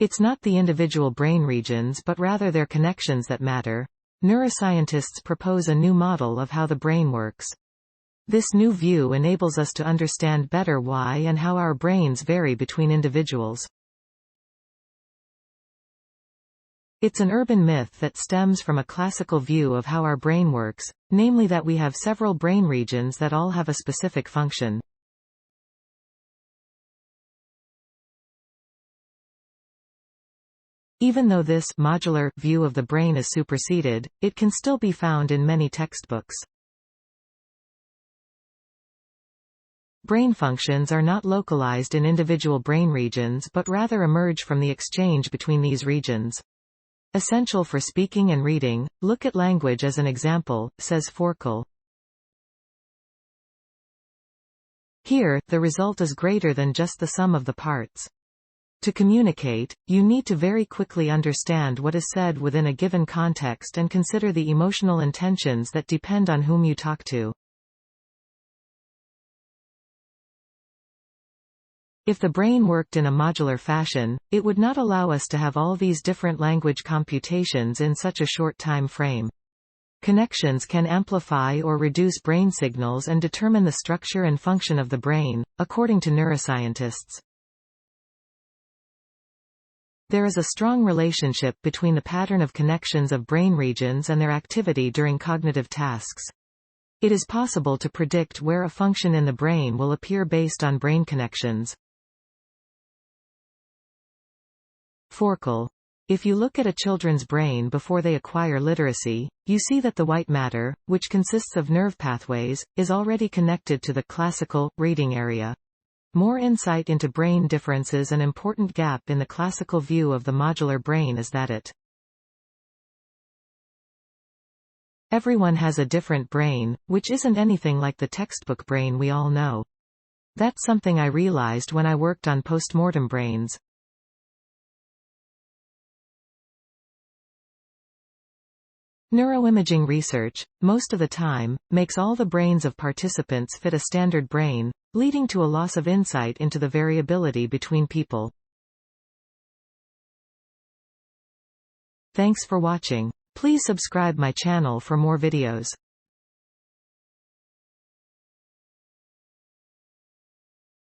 It's not the individual brain regions but rather their connections that matter. Neuroscientists propose a new model of how the brain works. This new view enables us to understand better why and how our brains vary between individuals. It's an urban myth that stems from a classical view of how our brain works, namely that we have several brain regions that all have a specific function. Even though this modular view of the brain is superseded, it can still be found in many textbooks. Brain functions are not localized in individual brain regions but rather emerge from the exchange between these regions. Essential for speaking and reading, look at language as an example, says Forkel. Here, the result is greater than just the sum of the parts. To communicate, you need to very quickly understand what is said within a given context and consider the emotional intentions that depend on whom you talk to. If the brain worked in a modular fashion, it would not allow us to have all these different language computations in such a short time frame. Connections can amplify or reduce brain signals and determine the structure and function of the brain, according to neuroscientists. There is a strong relationship between the pattern of connections of brain regions and their activity during cognitive tasks. It is possible to predict where a function in the brain will appear based on brain connections. Forkel. If you look at a children's brain before they acquire literacy, you see that the white matter, which consists of nerve pathways, is already connected to the classical, reading area. More insight into brain differences. An important gap in the classical view of the modular brain is that everyone has a different brain, which isn't anything like the textbook brain we all know. That's something I realized when I worked on postmortem brains. Neuroimaging research, most of the time, makes all the brains of participants fit a standard brain, leading to a loss of insight into the variability between people. Thanks for watching. Please subscribe my channel for more videos.